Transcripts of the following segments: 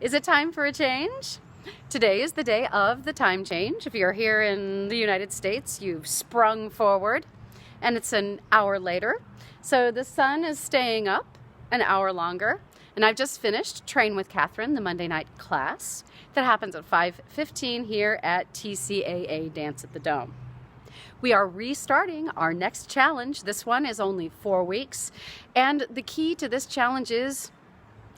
Is it time for a change? Today is the day of the time change. If you're here in the United States, you've sprung forward and it's an hour later. So the sun is staying up an hour longer. And I've just finished Train with Catherine, the Monday night class that happens at 5:15 here at TCAA Dance at the Dome. We are restarting our next challenge. This one is only 4 weeks. And the key to this challenge is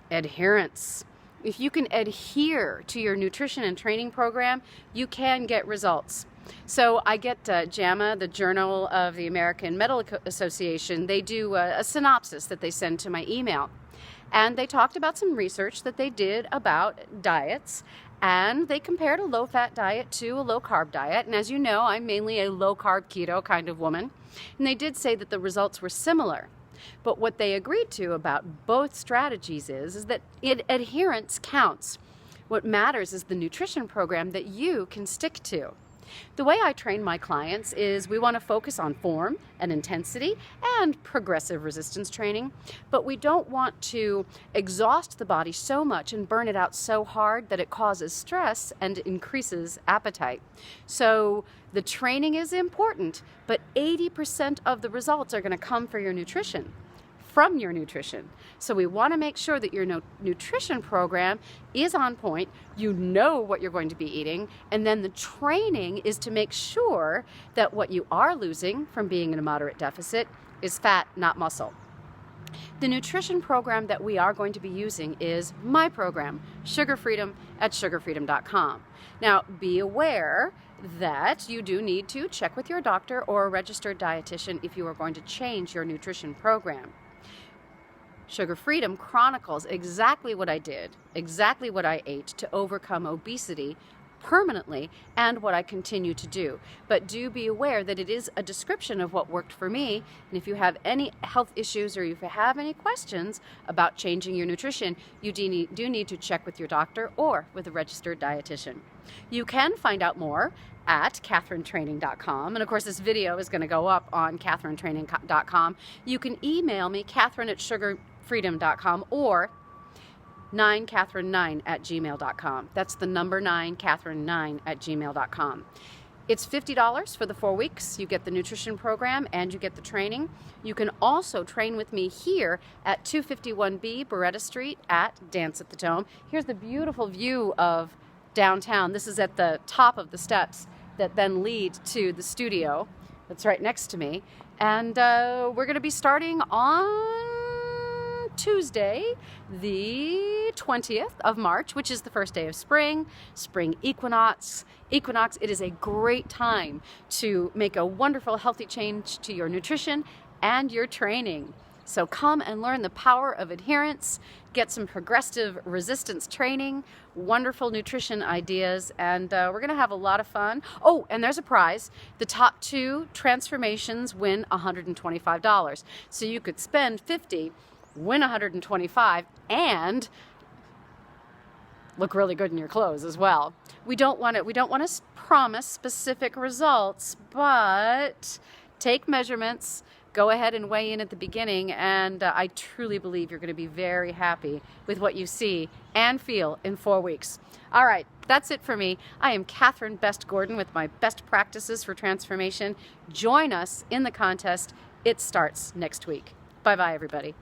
adherence. If you can adhere to your nutrition and training program, you can get results. So I get JAMA, the Journal of the American Medical Association, they do a synopsis that they send to my email. And they talked about some research that they did about diets, and they compared a low-fat diet to a low-carb diet. And as you know, I'm mainly a low-carb keto kind of woman. And they did say that the results were similar. But what they agreed to about both strategies is that adherence counts. What matters is the nutrition program that you can stick to. The way I train my clients is we want to focus on form and intensity and progressive resistance training, but we don't want to exhaust the body so much and burn it out so hard that it causes stress and increases appetite. So the training is important, but 80% of the results are going to come from your nutrition. So we want to make sure that your nutrition program is on point, you know what you're going to be eating, and then the training is to make sure that what you are losing from being in a moderate deficit is fat, not muscle. The nutrition program that we are going to be using is my program, Sugar Freedom at sugarfreedom.com. Now, be aware that you do need to check with your doctor or a registered dietitian if you are going to change your nutrition program. Sugar Freedom chronicles exactly what I did, exactly what I ate to overcome obesity permanently and what I continue to do. But do be aware that it is a description of what worked for me. And if you have any health issues or if you have any questions about changing your nutrition, you do need to check with your doctor or with a registered dietitian. You can find out more at catherinetraining.com. And of course, this video is going to go up on catherinetraining.com. You can email me, catherine@sugarfreedom.com, or 9catherine9@gmail.com. That's the number 9, catherine9@gmail.com. It's $50 for the 4 weeks. You get the nutrition program and you get the training. You can also train with me here at 251B Beretta Street at Dance at the Dome. Here's the beautiful view of downtown. This is at the top of the steps that then lead to the studio that's right next to me. And we're going to be starting on Tuesday, the 20th of March, which is the first day of spring equinox. It is a great time to make a wonderful, healthy change to your nutrition and your training. So come and learn the power of adherence, get some progressive resistance training, wonderful nutrition ideas, and we're going to have a lot of fun. Oh, and there's a prize. The top 2 transformations win $125. So you could spend $50, win $125, and look really good in your clothes as well. We don't want to promise specific results, but take measurements. Go ahead and weigh in at the beginning, and I truly believe you're going to be very happy with what you see and feel in 4 weeks. All right, that's it for me. I am Catherine Best Gordon with my best practices for transformation. Join us in the contest. It starts next week. Bye-bye, everybody.